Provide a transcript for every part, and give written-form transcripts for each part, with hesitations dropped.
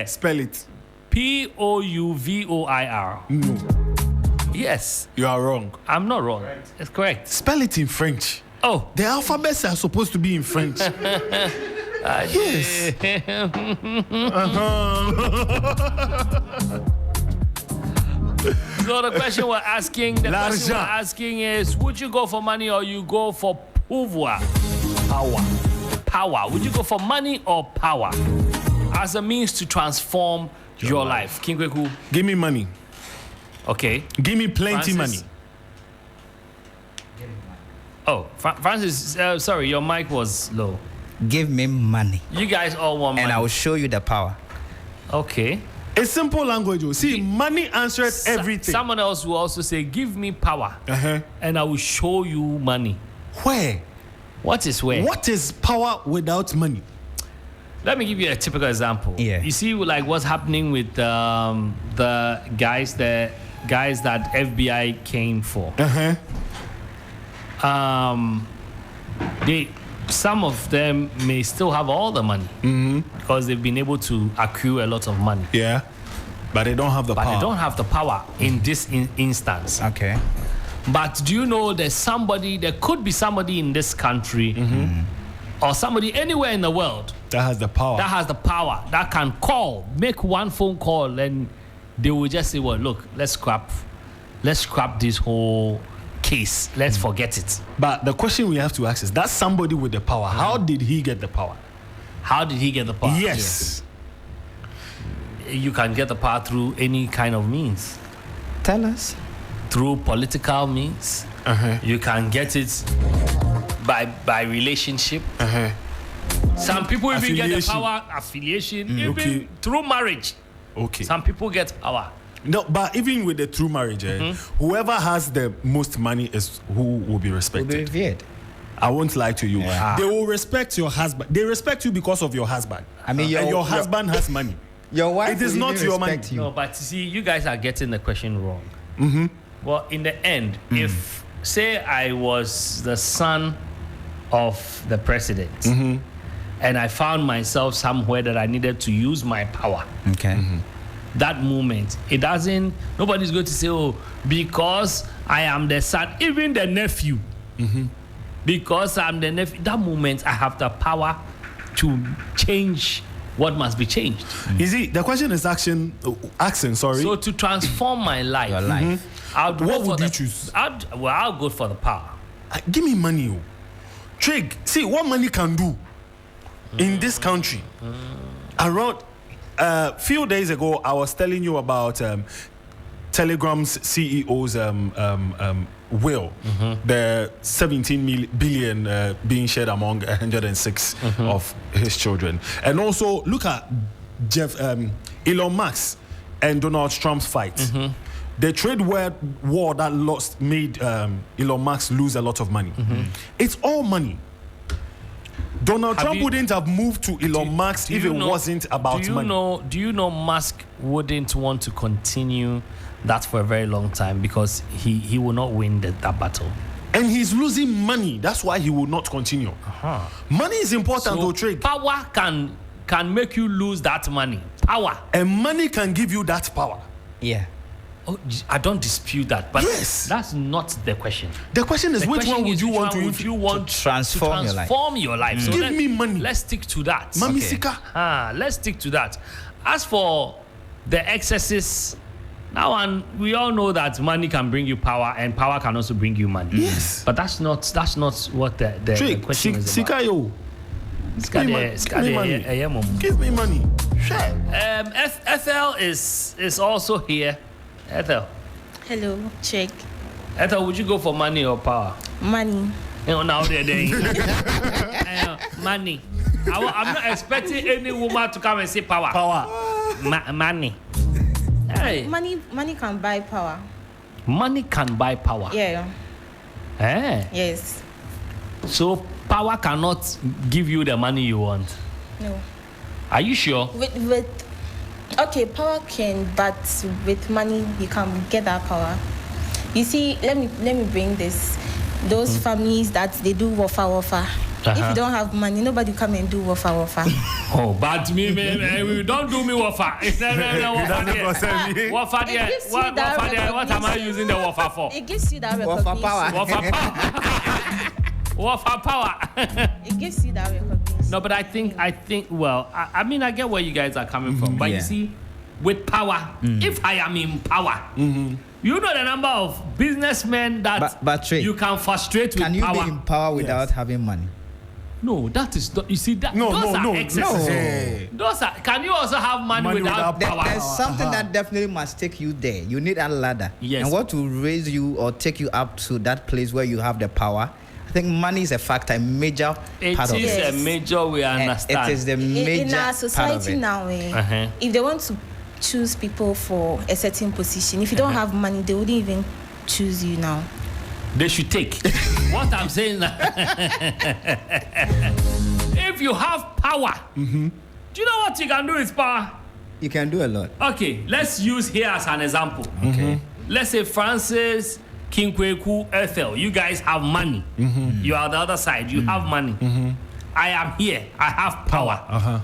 Spell it. Pouvoir. No. Yes. You are wrong. I'm not wrong. It's correct. Spell it in French. Oh. The alphabets are supposed to be in French. Yes. So the question we're asking, is, would you go for money or you go for pouvoir? Power. Would you go for money or power as a means to transform your life? King Kweku. Give me money. Okay. Give me plenty Francis? money. Oh, Francis, sorry, your mic was low. Give me money. You guys all want money. And I will show you the power. Okay. A simple language. See, money answers everything. Someone else will also say, give me power. And I will show you money. Where? What is where? What is power without money? Let me give you a typical example. Yeah. You see, like what's happening with the guys that FBI came for. Some of them may still have all the money because they've been able to accrue a lot of money. Yeah, but they don't have the power. But they don't have the power in this instance. Okay. But do you know there could be somebody in this country or somebody anywhere in the world that has the power. That can make one phone call, and they will just say, well, look, let's scrap this whole case. Let's forget it. But the question we have to ask is, that somebody with the power, how did he get the power? How did he get the power? Yes. You can get the power through any kind of means. Tell us. Through political means. You can get it by relationship. Some people even get the power, affiliation, even through marriage. Okay. Some people get power. No, but even with the true marriage, whoever has the most money is who will be respected. Will be revered. I won't lie to you. Yeah. They will respect your husband. They respect you because of your husband. I mean, and your husband has money. Your wife. It is not your money. You. No, but you see, you guys are getting the question wrong. Well, in the end, if say I was the son of the president, and I found myself somewhere that I needed to use my power. Okay. That moment, nobody's going to say, oh, because I am the son, even the nephew. Because I'm the nephew, that moment I have the power to change what must be changed. You see, the question is asking, So to transform my life, Your life. What would you choose? I'll go for the power. Give me money. Trig, see what money can do in this country. Around few days ago, I was telling you about Telegram's CEO's will, the 17 billion being shared among 106 of his children. And also look at Elon Musk and Donald Trump's fight. The trade war that made Elon Musk lose a lot of money. It's all money. Donald Trump wouldn't have moved to Elon Musk if it wasn't about money. Do you know Musk wouldn't want to continue that for a very long time because he will not win that battle. And he's losing money. That's why he will not continue. Money is important to trade. Power can make you lose that money. Power. And money can give you that power. Yeah. Oh, I don't dispute that, but yes, that's not the question. The question is, which one would you want to transform your life? So give me money. Let's stick to that. Mamisika. Let's stick to that. As for the excesses, now we all know that money can bring you power, and power can also bring you money. Yes, but that's not what the question is about. Give me money. Share. Ethel is also here. Ethel. Hello, check. Ethel, would you go for money or power? Money. Now they're money. I'm not expecting any woman to come and say power. Money. Hey. Money can buy power. Money can buy power. Yeah. Yes. So power cannot give you the money you want. No. Are you sure? Okay, power can, but with money you can get that power. You see, let me bring this. Those families that they do wafa. If you don't have money, nobody come and do wafa. Oh, but me, don't do me wafa. Wafa there. What am I using the wafa for? It gives you that recognition. Wafa power. It gives you that recognition. No, but I think. Well, I mean, I get where you guys are coming from, but you see, with power, if I am in power, you know the number of businessmen that but you can frustrate with power. Can you be in power without having money? No, that is you see that those are excesses. Those are. Can you also have money without power? There's something that definitely must take you there. You need a ladder. Yes. And what will raise you or take you up to that place where you have the power? I think money is a factor, a major part of it. It is a major, we understand. It is the major in our society now. If they want to choose people for a certain position, if you don't have money, they wouldn't even choose you now. They should take. What I'm saying, if you have power, do you know what you can do with power? You can do a lot. Okay, let's use here as an example. Okay. Let's say Francis, King Kweku, Ethel, you guys have money. You are on the other side, you have money. I am here, I have power.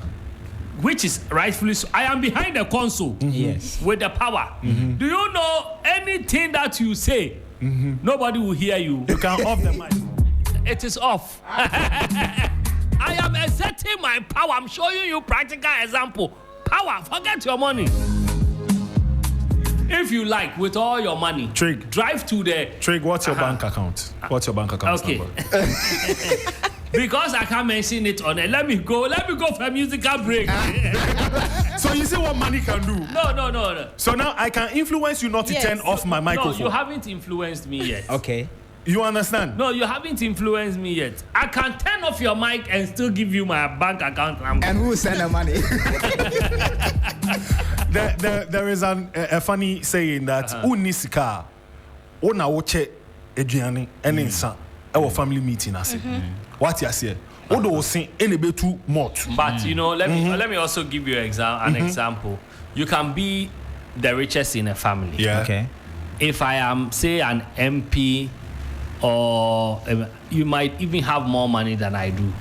Which is rightfully so. I am behind the console with the power. Do you know anything that you say? Nobody will hear you. You can off the mic. It is off. I am exerting my power. I'm showing you practical example. Power, forget your money. If you like, with all your money, Trig, drive to the... Trig, what's your bank account? What's your bank account number? Because I can't mention it on it. Let me go for a musical break. So you see what money can do? No. So now I can influence you not to turn off my microphone. No, you haven't influenced me yet. Okay. You understand? No, you haven't influenced me yet. I can turn off your mic and still give you my bank account number. And who will send the money? There is a funny saying that unisika ona woche eduane ene nsa our family meeting ase. What you say? Odo sin ene betu mot. But you know, let me also give you an example. You can be the richest in a family. Yeah. Okay. If I am, say, an MP, or you might even have more money than I do.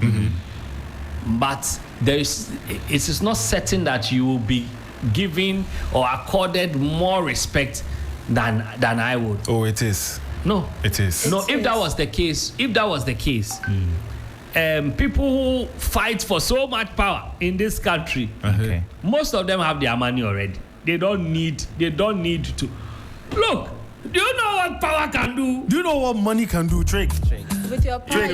But it is not certain that you will be given or accorded more respect than I would. Oh, it is. No, it is. No, if that was the case, people who fight for so much power in this country, most of them have their money already. They don't need to. Look, do you know what power can do? Do you know what money can do, Trig? With your power,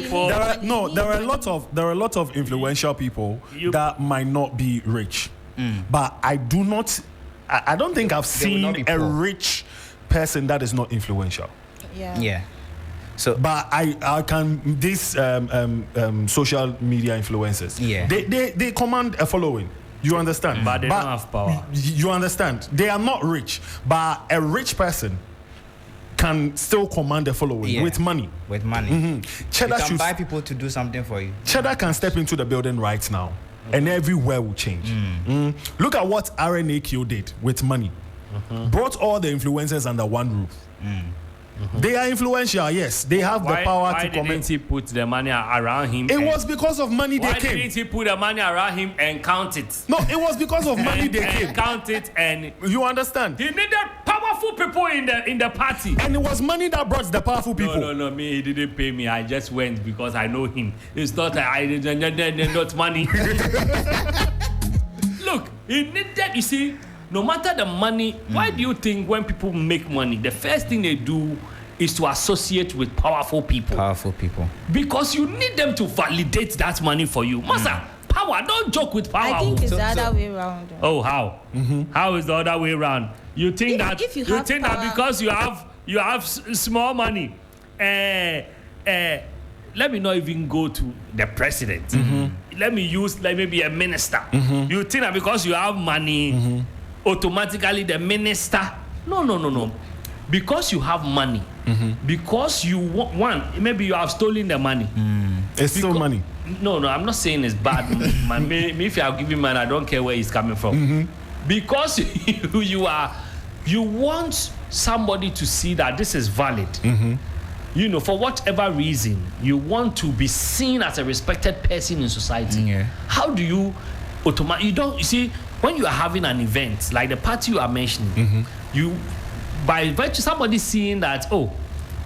there are a lot of influential people that might not be rich. But I don't think I've seen a rich person that is not influential. Yeah. So, but I can these social media influencers. Yeah. They command a following. You understand? But they don't have power. You understand? They are not rich, but a rich person can still command a following with money. With money. Cheddar you can buy people to do something for you. Cheddar can step into the building right now, and everywhere will change. Look at what RNAQ did with money. Brought all the influencers under one roof. They are influential, yes. They have the power to comment. Why didn't he put the money around him? It was because of money they came. Why didn't he put the money around him and count it? No, it was because of money they came. Count it and... You understand? He needed powerful people in the party. And it was money that brought the powerful people. No, me, he didn't pay me. I just went because I know him. It's not not money. Look, he needed, you see... No matter the money, why do you think when people make money, the first thing they do is to associate with powerful people? Powerful people. Because you need them to validate that money for you. Master, power, don't joke with power. I think it's the other way around. Oh, how? How is the other way around? You think that because you have small money, let me not even go to the president. Let me use maybe a minister. You think that because you have money, automatically the minister? No. Because you have money, because you want, maybe you have stolen the money. It's still money. No, I'm not saying it's bad. If you are giving money, I don't care where it's coming from. Because you want somebody to see that this is valid. you know, for whatever reason, you want to be seen as a respected person in society. Yeah. How do you you see, when you are having an event like the party you are mentioning, you, by virtue somebody seeing that, oh,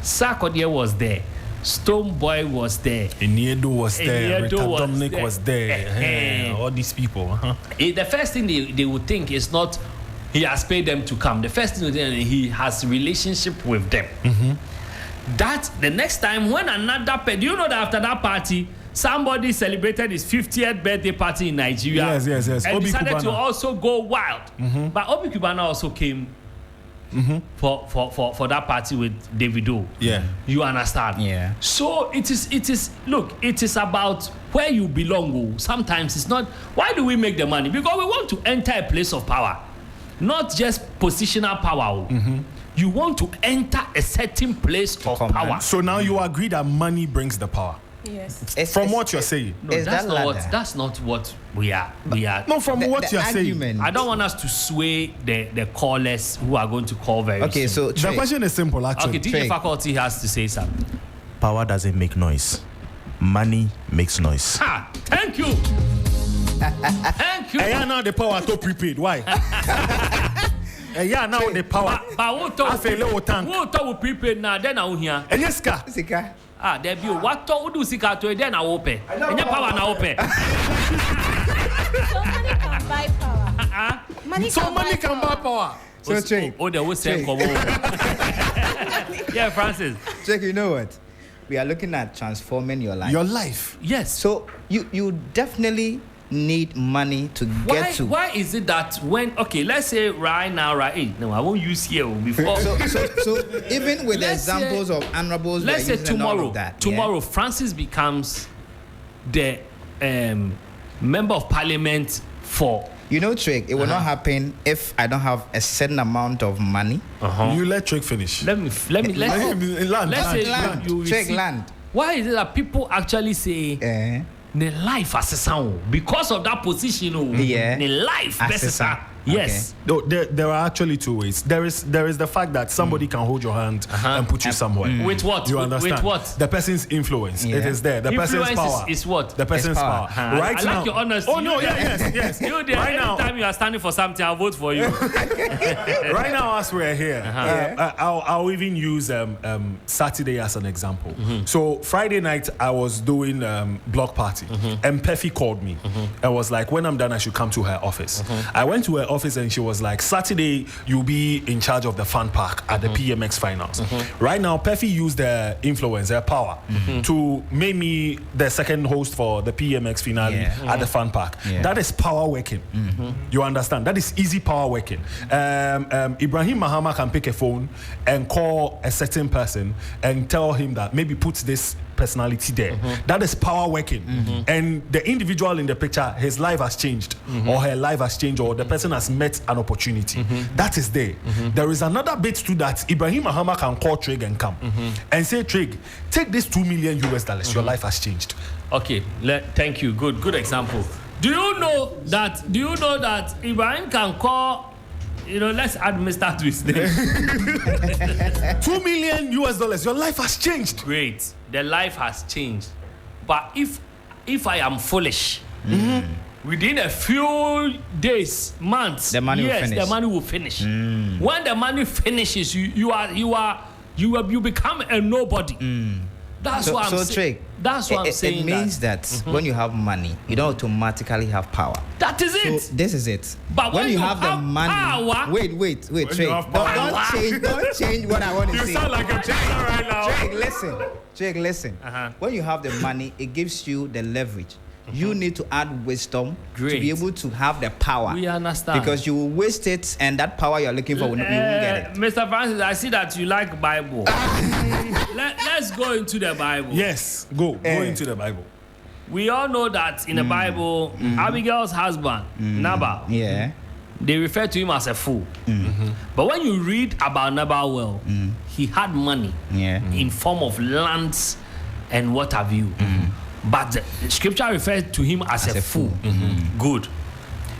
Sarkodie was there, Stone Boy was there, Eniedo was there, Rita Dominic was there, all these people. The first thing they would think is not he has paid them to come. The first thing he has relationship with them. That the next time when do you know that after that party, somebody celebrated his 50th birthday party in Nigeria? Yes. And Obi decided Kubana to also go wild. But Obi Kubana also came for that party with Davido. Yeah. You understand? Yeah. So it is look, it is about where you belong. Sometimes it's not, why do we make the money? Because we want to enter a place of power, not just positional power. You want to enter a certain place of power. So now you agree that money brings the power? Yes. From what you're saying? No, that's not what we are. No, from what you're saying. I don't want us to sway the callers who are going to call very Okay, soon. so The question is simple, actually. Okay, DJ Faculty has to say something. Power doesn't make noise. Money makes noise. Thank you. Thank you. And now the power to prepaid. Why? Now the power. But what we prepaid now, then I here. And yes, sir. Sika. There be what to do sika to then I open. And your power now open. So money can buy power. Money can buy power. So Trey. There was same come Yeah, Francis. Check, you know what? We are looking at transforming your life. Your life. Yes. So you definitely need money to get to. Why is it that when, okay, let's say right now, no, I won't use here before. So even with the examples of honorables, let's say tomorrow Francis becomes the member of parliament for. You know, Trick, it will not happen if I don't have a certain amount of money. You let Trick finish. Let's say you Trick, receive, land. Why is it that people actually say the life as a sound because of that position? The life as a sound. Yes. Okay. No, there are actually two ways. There is the fact that somebody can hold your hand and put you somewhere. With what? You understand? With what? The person's influence. It is there. The Influence person's power. is what? The person's power. Right I now. like your honesty. Oh no, yes. You there, right now. anytime you are standing for something, I'll vote for you. Right now, as we're here, I'll even use Saturday as an example. So Friday night, I was doing block party, and Peffy called me and was like, when I'm done, I should come to her office. I went to her office and she was like, Saturday, you'll be in charge of the fun park at the PMX finals. Right now, Peffy used their influence, their power, to make me the second host for the PMX finale at the fun park. That is power working. You understand? That is easy power working. Ibrahim Mahama can pick a phone and call a certain person and tell him that maybe put this personality there. That is power working. And the individual in the picture, his life has changed, or her life has changed, or the person has met an opportunity. That is there. There is another bit to that. Ibrahim Mahama can call Trig and come and say, Trig, take this $2 million. Your life has changed. Okay, thank you. Good example. Do you know that Ibrahim can call, let's add Mr. to his name. $2 million. Your life has changed. Great. The life has changed. But if I am foolish, within a few days, months, the money will finish. When the money finishes, you become a nobody. That's what I'm saying. That's what I'm saying. It means that when you have money, you don't automatically have power. That is it. So this is it. But when you have the money, power, wait, Trey. Don't change what I want to say. You sound like a trainer right now. Trey, listen. When you have the money, it gives you the leverage. You need to add wisdom to be able to have the power. We understand. Because you will waste it, and that power you're looking for, you won't get it. Mr. Francis, I see that you like Bible. Let's go into the Bible. Yes, go into the Bible. We all know that in the Bible, Abigail's husband, Nabal, they refer to him as a fool. But when you read about Nabal he had money in form of lands and what have you. But the scripture refers to him as a fool. Good.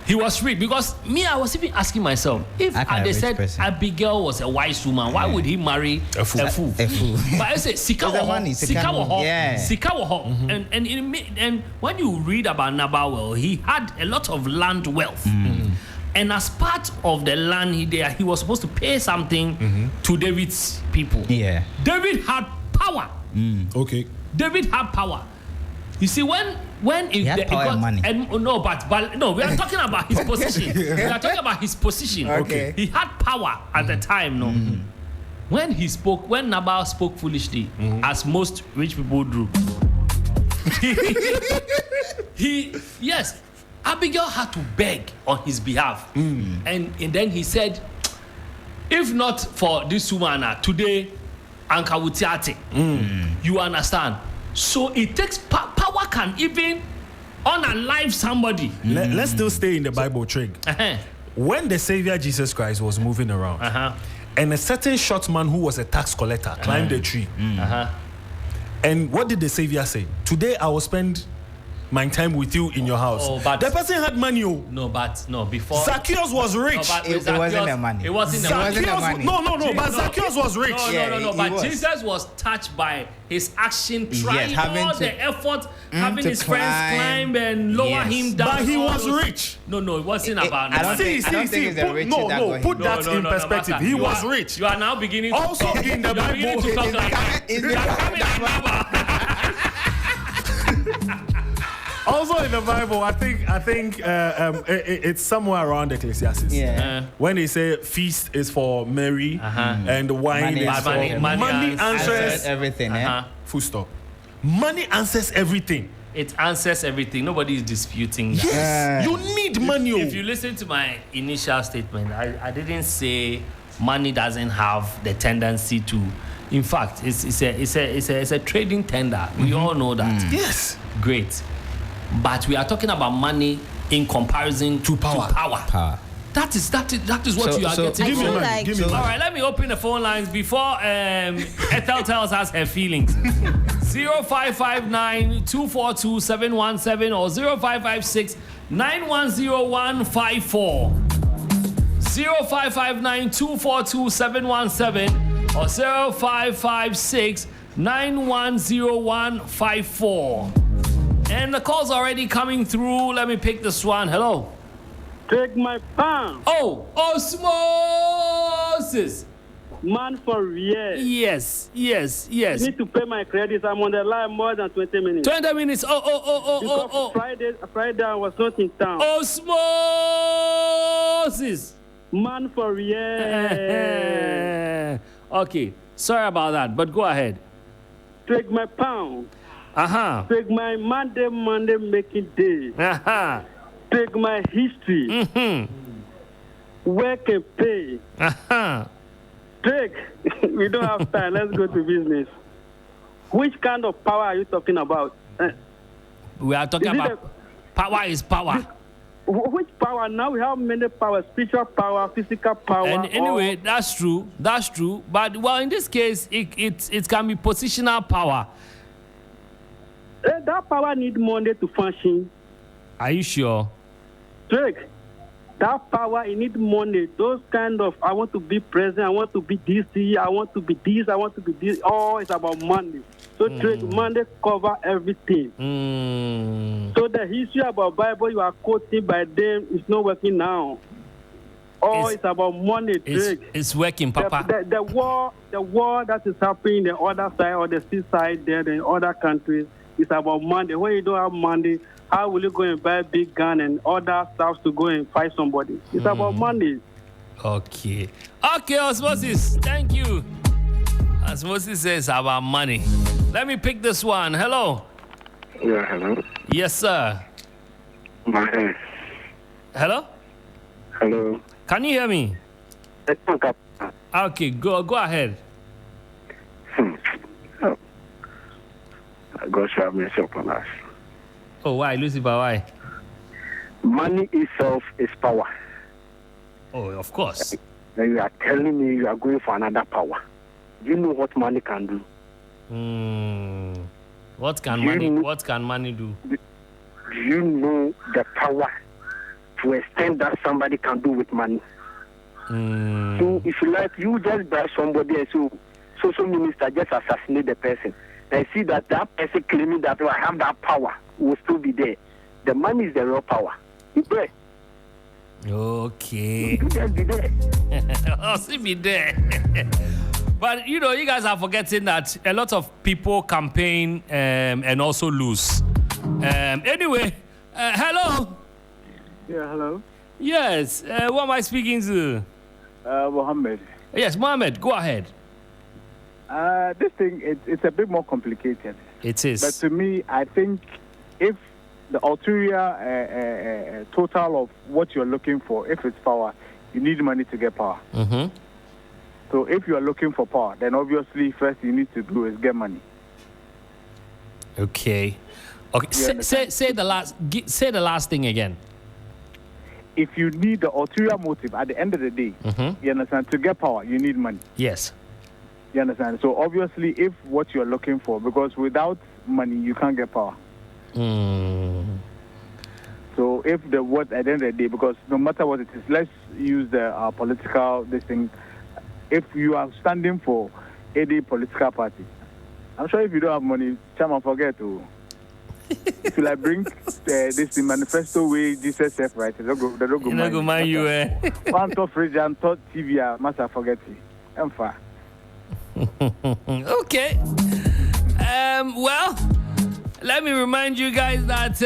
He was rich because me, I was even asking myself if they said Abigail was a wise woman, why would he marry a fool? But I said Sika and when you read about Nabal, he had a lot of land wealth. And as part of the land he was supposed to pay something to David's people. Yeah. David had power. Okay. David had power. You see, when he had power and money. But no, we are talking about his position. We are talking about his position. Okay. He had power at the time, no. When Nabal spoke foolishly, as most rich people do, Abigail had to beg on his behalf. And then he said, if not for this woman today, Anka Wutiate, you understand? So it takes power can even unalive somebody. Let's still stay in the Bible, Trig. When the Savior Jesus Christ was moving around, and a certain short man who was a tax collector climbed a tree. And what did the Savior say? Today I will spend my time with you in your house. But the person had money. Before Zacchaeus was rich. It wasn't the money. It wasn't the money. No, but Zacchaeus was rich. No, but Jesus was touched by his action, trying all the effort, having his friends climb and lower him down. But he was rich. No, it wasn't about that. Put that in perspective. He was rich. You are now beginning to also talk. in the Bible. You are coming Also in the Bible, I think it's somewhere around Ecclesiastes. When they say feast is for Mary and wine is for money answers everything. Full stop. Money answers everything. It answers everything. Nobody is disputing that. Yes. You need money. If you listen to my initial statement, I didn't say money doesn't have the tendency to. In fact, it's a trading tender. We all know that. Yes. Great. But we are talking about money in comparison to power. That is what you are getting. Give me money. All right, let me open the phone lines before Ethel tells us her feelings. 0559-242-717 or 0556-910154. 0559-242-717 or 0556-910154. And the call's already coming through. Let me pick this one. Hello. Take my palm. Oh, osmosis. Man for real. Yes. You need to pay my credits. I'm on the line more than 20 minutes. 20 minutes. Oh. Friday I was not in town. Osmosis. Man for real. Okay. Sorry about that, but go ahead. Take my pound. Take my Monday making day. Take my history. Work and pay. Take. We don't have time. Let's go to business. Which kind of power are you talking about? We are talking about power is power. Which power? Now we have many powers: spiritual power, physical power. And anyway, that's true. But in this case, it can be positional power. That power need money to function. Are you sure? Take. That power, it need money. Those kind of, I want to be president, I want to be DC, I want to be this, I want to be this. All it's about money. So trade money cover everything. So the history about Bible you are quoting by them is not working now. It's about money. It's working, Papa. The war that is happening in the other side or the seaside there in other countries is about money. When you don't have money, how will you go and buy a big gun and other stuff to go and fight somebody? It's about money. Okay, Osmosis, thank you. Osmosis says about money. Let me pick this one. Hello. Yeah, hello. Yes, sir. Hello? Hello. Can you hear me? Okay, go ahead. God shall have mercy upon us. Oh, why, Lucifer, why? Money itself is power. Oh, of course. Then you are telling me you are going for another power. Do you know what money can do? What can money do? Do you know the power to extent that somebody can do with money. So if you like, you just buy somebody and so social minister just assassinate the person. And see that person claiming that I have that power will still be there. The money is the real power. It's there. Okay. You just be there. I'll still be there. But you know, you guys are forgetting that a lot of people campaign and also lose. Anyway, hello. Yeah, hello. Yes, who am I speaking to? Mohammed. Yes, Mohammed, go ahead. This thing, it's a bit more complicated. It is. But to me, I think if the ulterior total of what you're looking for, if it's power, you need money to get power. Mm-hmm. So if you are looking for power, then obviously first you need to do is get money. Okay. Okay. Say the last thing again. If you need the ulterior motive at the end of the day, you understand, to get power, you need money. Yes. You understand? So obviously, if what you're looking for, because without money, you can't get power. So if what at the end of the day, because no matter what it is, let's use the political this thing. If you are standing for any political party, I'm sure if you don't have money, Chama forget to. If you like bring this manifesto way Jesus said, right? They don't go mind you. One top fridge and top TV, must have forget it. I'm fine. Okay. Well, let me remind you guys that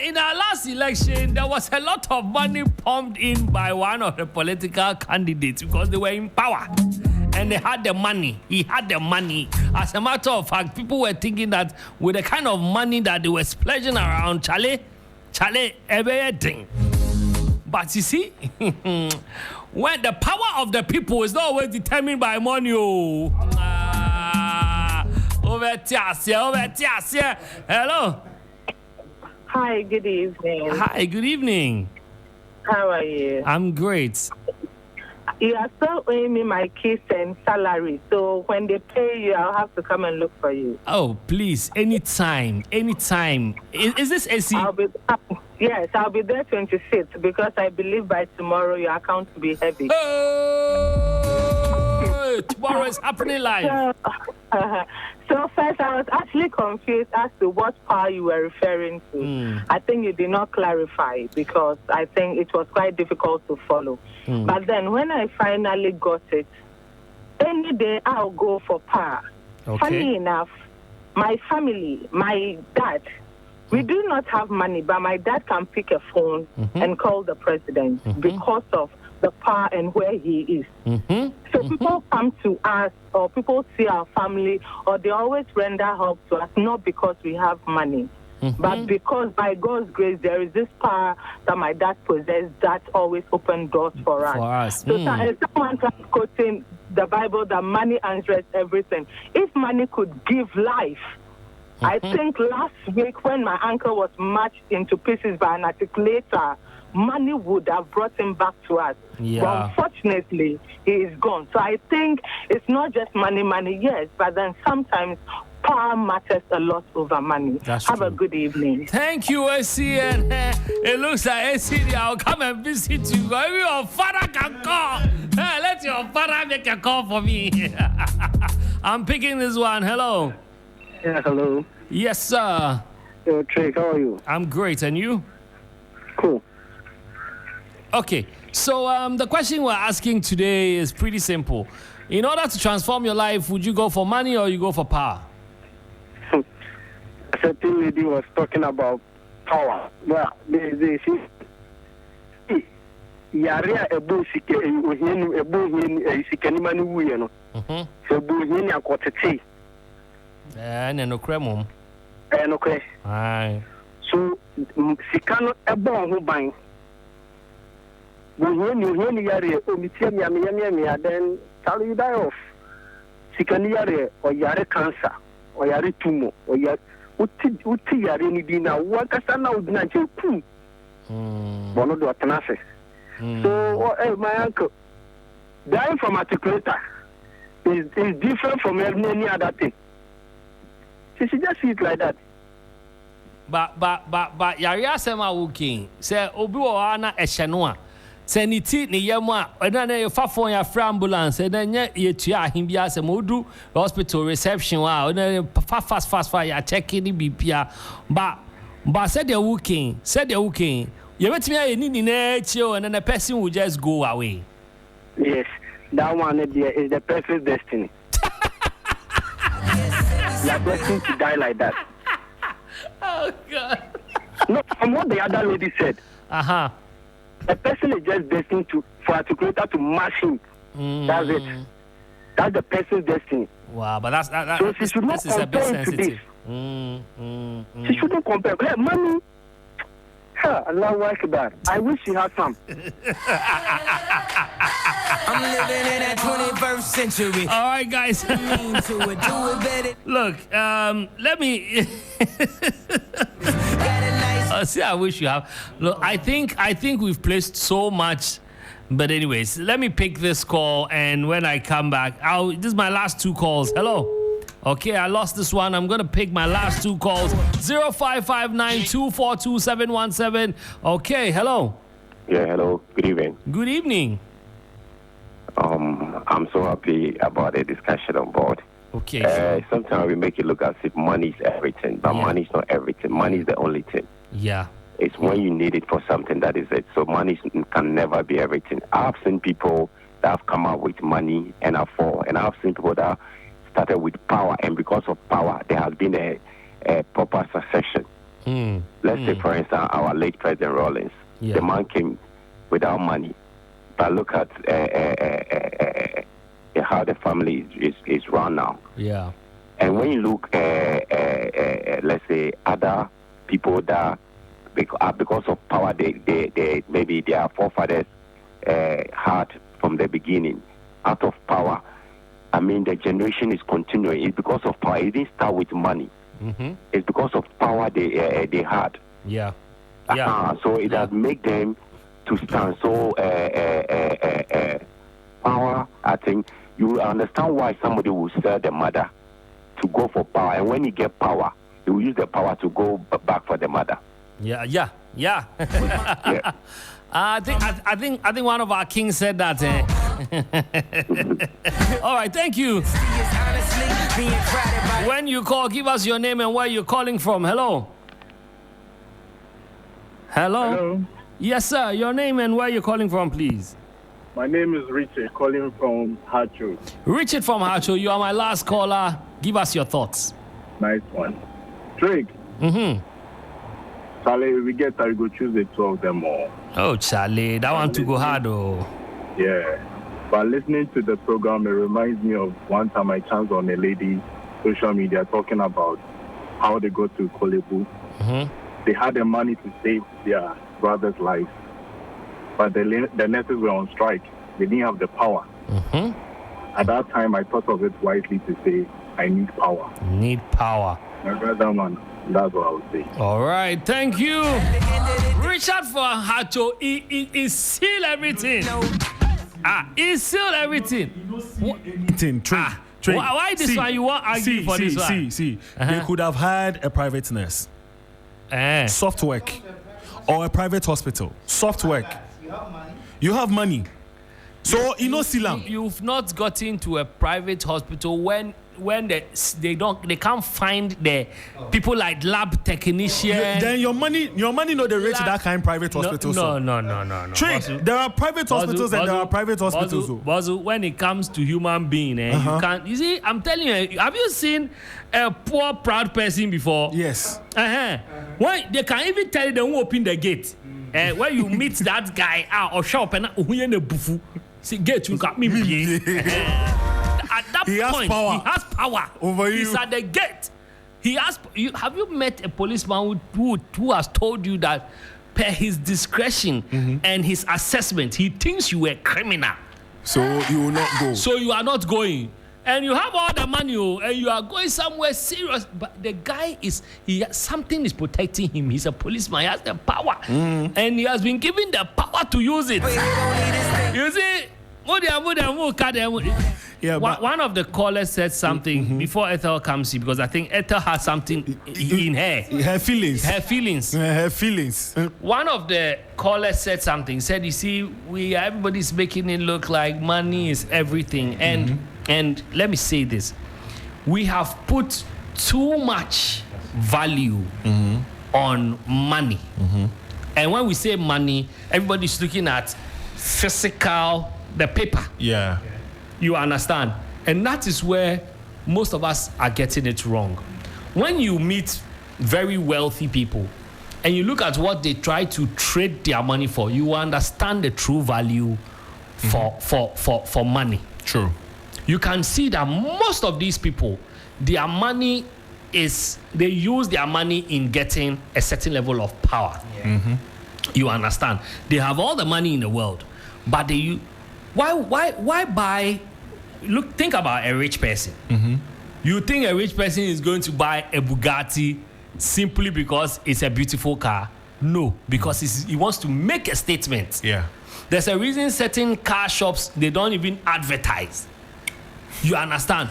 in our last election, there was a lot of money pumped in by one of the political candidates because they were in power. And they had the money. He had the money. As a matter of fact, people were thinking that with the kind of money that they were splurging around, Charlie, everything. But you see, when the power of the people is not always determined by money. Hello. Hi, good evening. Hi, good evening. How are you? I'm great. You are still owing me my kids and salary, so when they pay you, I'll have to come and look for you. Oh, please, anytime. Is this AC? Yes, I'll be there 26th because I believe by tomorrow your account will be heavy. Oh, tomorrow is happening live. So first, I was actually confused as to what power you were referring to. I think you did not clarify because I think it was quite difficult to follow. But then when I finally got it, any day I'll go for power. Okay. Funny enough, my family, my dad, we do not have money, but my dad can pick a phone and call the president because of the power and where he is. So people come to us, or people see our family, or they always render help to us, not because we have money, but because by God's grace there is this power that my dad possessed that always opens doors for us. So someone kept quoting the Bible that money answers everything. If money could give life, I think last week when my uncle was mashed into pieces by an articulator, money would have brought him back to us. But unfortunately, he is gone. So I think it's not just money, yes, but then sometimes power matters a lot over money. Have a good evening. Thank you, AC. And it looks like AC, I'll come and visit you. Maybe your father can call. Let your father make a call for me. I'm picking this one. Hello. Yeah, hello. Yes, sir. Yo, Trick, how are you? I'm great. And you? Cool. Okay, so the question we're asking today is pretty simple. In order to transform your life, would you go for money or you go for power? A certain lady was talking about power. Well, they see. Yarea ebo sike ohien ebo hien sike ni mani wuye no. So ebo hien akotete. No kremum. No kre. Aye. So sika no ebo ho ban. When yare then tell you die off. Sikani yare or yare cancer or yare tumor or yare uti yare ni dina wakasa na udina je ku. Bono do atanase. So my uncle dying from articulator is different from any other thing. She should just see it like that. yari asema working. Say obi wa na ehye Say ni ti ni yema na na fa phone ya fra ambulance na nya yetua ahim bia say modu hospital reception wa na fast ya check ni bibia ba said they working you betimi aye ni na chio and then the person will just go away. Yes, that one is the person's destiny. You are destined to die like that. Oh God. No, from what the other lady said. The person is just destined for a creator to mash him. That's it. That's the person's destiny. Wow, but that's so she should not compare to this. She shouldn't compare. Like, money. Allah Akbar. I wish she had some. I'm living in that 21st century. All right, guys. Look, let me. See, I wish you have. Look, I think we've placed so much. But anyways, let me pick this call, and when I come back, this is my last 2 calls. Hello. Okay, I lost this one. I'm gonna pick my last 2 calls. 0559242717. Okay, hello. Yeah, hello. Good evening. Good evening. I'm so happy about the discussion on board. Okay. Sometimes we make it look as if money is everything, but money is not everything. Money is the only thing. Yeah. It's when you need it for something, that is it. So money can never be everything. I've seen people that have come out with money and have fallen, and I've seen people that started with power, and because of power, there has been a proper succession. Let's say, for instance, our late President Rawlings. The man came without money, but look at how the family is run now. Yeah. And when you look, let's say, other people that because of power, they maybe their forefathers had from the beginning out of power. I mean, the generation is continuing. It's because of power. It didn't start with money. It's because of power they had. Yeah. So it has made them to stand. So power, I think, you understand why somebody will sell the mother to go for power. And when he get power, he will use the power to go back for the mother. Yeah. I think one of our kings said that. All right, thank you. When you call, give us your name and where you're calling from. Hello. Hello. Yes, sir. Your name and where you're calling from, please. My name is Richard, calling from Hacho. Richard from Hacho, you are my last caller. Give us your thoughts. Nice one. Trig. Charlie, we get that we go choose the 2 of them all. Oh, Charlie, that one to go hard, oh. Yeah. But listening to the program, it reminds me of one time I chanced on a lady social media talking about how they go to Kolebu. They had the money to save their brother's life, but the nurses were on strike. They didn't have the power. At that time, I thought of it wisely to say, I need power. Need power. My brother, man. That's what I would say. All right, thank you. Richard for Hacho, he sealed everything. He sealed everything. Why this one? You want to argue for this one? They could have had a private nurse. Soft work. Or a private hospital. Soft work. You have money. So, you've not gotten to a private hospital when they can't find the people like lab technician. Then your money not the rate that kind of private hospital. No. There are private hospitals and there are private hospitals. Bazu, when it comes to human being, you can't. You see, I'm telling you, have you seen a poor proud person before? Yes. Why they can even tell you they won't open the gate. When you meet that guy or shop and bufu, see gate you got me. At that point, he has power over you. He's at the gate. Have you met a policeman who has told you that per his discretion and his assessment, he thinks you were a criminal? So you will not go. So you are not going. And you have all the money and you are going somewhere serious. But the guy something is protecting him. He's a policeman. He has the power. And he has been given the power to use it. You see? Yeah, one of the callers said something before Ethel comes here, because I think Ethel has something in her. Her feelings. Her feelings. Her feelings. One of the callers said something. Said, you see, everybody's making it look like money is everything. And let me say this: we have put too much value on money. And when we say money, everybody's looking at physical, the paper. Yeah. You understand? And that is where most of us are getting it wrong. When you meet very wealthy people and you look at what they try to trade their money for, you understand the true value for money. True. You can see that most of these people, their money is, they use their money in getting a certain level of power. You understand? They have all the money in the world, but why buy? Look, think about a rich person. You think a rich person is going to buy a Bugatti simply because it's a beautiful car? No, because he wants to make a statement. Yeah. There's a reason certain car shops, they don't even advertise. You understand?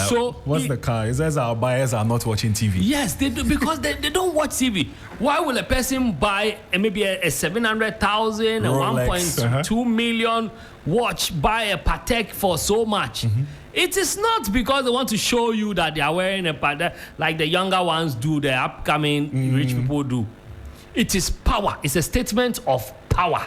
So what's the car? It says our buyers are not watching TV. Yes, they do, because they don't watch TV. Why will a person buy maybe a 700,000, a 1.2 million watch, buy a Patek for so much? It is not because they want to show you that they are wearing a Patek like the younger ones do, the upcoming rich people do. It is power. It's a statement of power.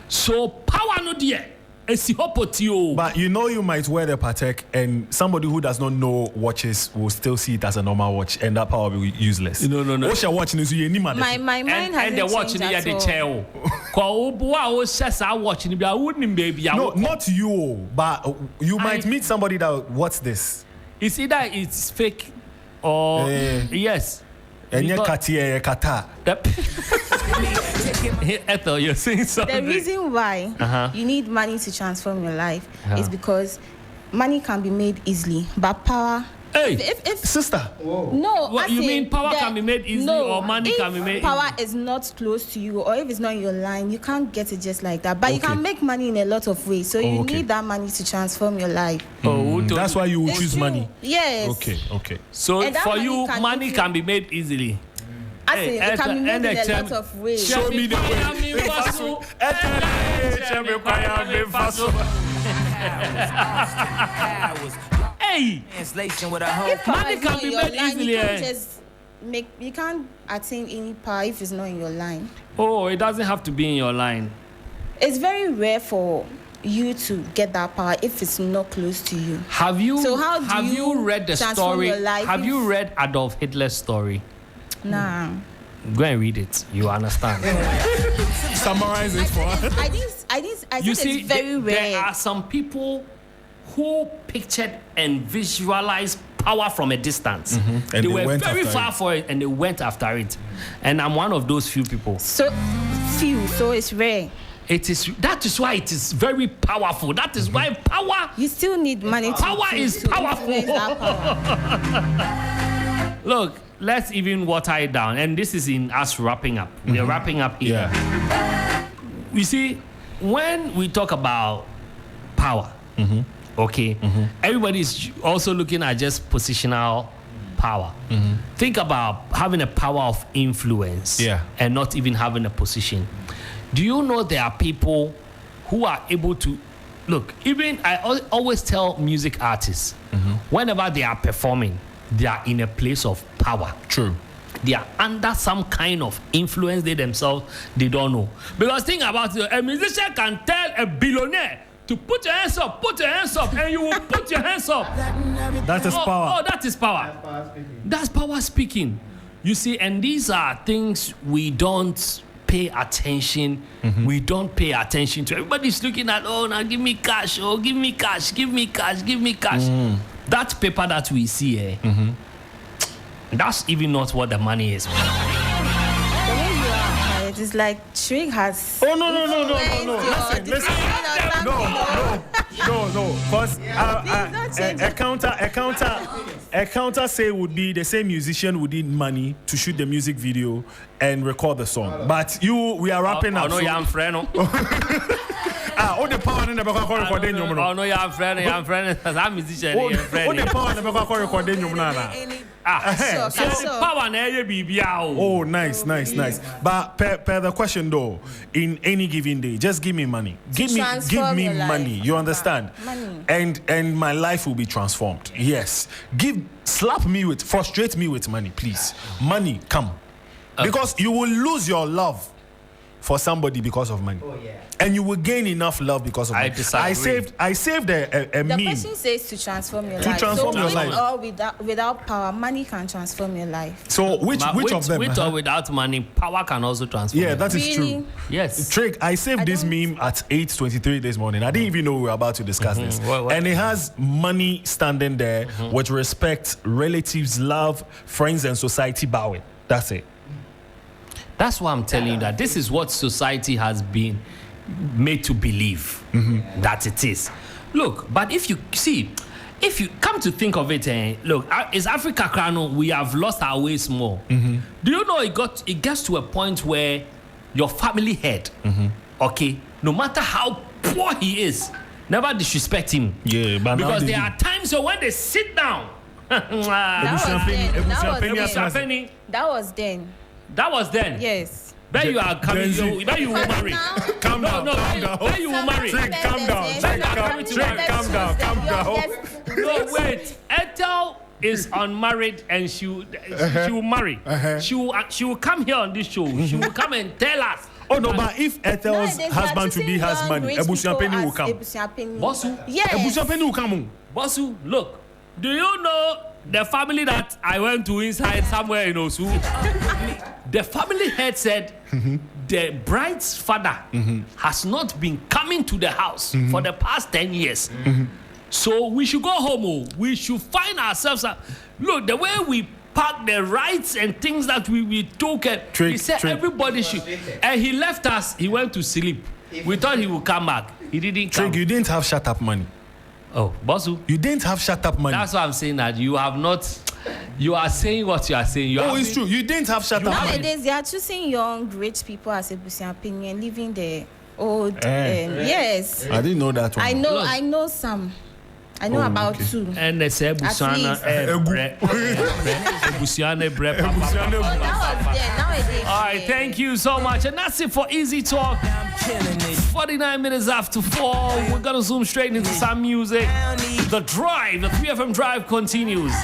So power no dear. But you know, you might wear the Patek and somebody who does not know watches will still see it as a normal watch, and that power will be useless. No. What's your watch? My mind hasn't and the watch changed at at all. No, not you, but you might meet somebody that, what's this? It's either it's fake or yes. And Ethel, you're saying something. The reason why you need money to transform your life is because money can be made easily, but power. Hey, if sister. No, what you mean? Power can be made easily, or money can be made. Power is not close to you, or if it's not in your line, you can't get it just like that. But you can make money in a lot of ways. So you need that money to transform your life. That's why you will choose money. Yes. Okay. So for you, money can be made easily. It can be made in a lot of ways. Show me the way. Hey, money can be made easily. You can't attain any power if it's not in your line. Oh, it doesn't have to be in your line. It's very rare for you to get that power if it's not close to you. Have you read the story? Have you read Adolf Hitler's story? Nah. Go and read it. You understand? Summarize it for us. I think it's very rare. There are some people who pictured and visualized power from a distance. And they were very far for it, and they went after it. And I'm one of those few people. So it's rare. That is why it is very powerful. That is why power. You still need money. Power is powerful. Look, let's even water it down. And this is in us wrapping up. We are wrapping up here. Yeah. You see, when we talk about power, everybody's also looking at just positional power. Think about having a power of influence and not even having a position. Do you know there are people who are able to look? Even I always tell music artists, whenever they are performing, they are in a place of power. True. They are under some kind of influence they themselves they don't know. Because think about it, a musician can tell a billionaire to put your hands up, and you will put your hands up. That is power. Oh, that is power. That's power speaking. You see, and these are things we don't pay attention. We don't pay attention to. Everybody's looking at, oh, now give me cash, give me cash. That paper that we see, that's even not what the money is. The way you are, it is like Trig has. Oh no! Listen. No. Because a counter say would be the same musician would need money to shoot the music video and record the song. But we are wrapping up. No, I'm friend. All the power power never go record in your Oh no, I'm friend. I'm musician. What the power never go record in your nana? Power na baby. Oh, nice. But per the question though, in any given day, just give me money. Give me money. You understand? Money. And my life will be transformed. Yes. Frustrate me with money, please. Money, come. Because you will lose your love for somebody because of money. Oh, yeah. And you will gain enough love because of money. I saved a The meme. question says to transform your life. Transform your life. Or without power, money can transform your life. So which of them? With or without money, power can also transform. Yeah, that is true. Yes. Trig, I saved this meme at 8:23 this morning. I didn't even know we were about to discuss this. What? And it has money standing there with respect, relatives, love, friends, and society bowing. That's it. That's why I'm telling you that this is what society has been made to believe that it is. Look, but if you come to think of it, look, is Africa crown? We have lost our ways more. Do you know it gets to a point where your family head, okay, no matter how poor he is, never disrespect him. Yeah, but because there are times when they sit down. That was then. That was then. Yes. Where you are coming, where you will marry. Calm down. Where you will marry. Calm down. No, wait. Ethel is unmarried and she will marry. She will come here on this show. She will come and tell us. Oh no, but if Ethel's husband to be has money, Ebusiapeni will come. Bossu? Yes. Ebusiapeni will come. Bossu, look. Do you know the family that I went to inside somewhere in Osu? The family head said the bride's father has not been coming to the house for the past 10 years. So we should go home. We should find ourselves. Look, the way we packed the rights and things that we took, he said everybody should. And he left us. He went to sleep. We thought he would come back. He didn't come. You didn't have shut up money. Oh, Bossu. You didn't have shut up money. That's why I'm saying that you have not. You are saying what you are saying. It's true. You didn't have shut up money. Nowadays, they are choosing young, rich people as a Busiapeni and leaving the old. Yes. I didn't know that one. I know some. I know about two. And they say Busiana bread. All right, thank you so much. And that's it for Easy Talk. 49 minutes after 4. We're going to zoom straight into some music. The drive, the 3FM drive continues.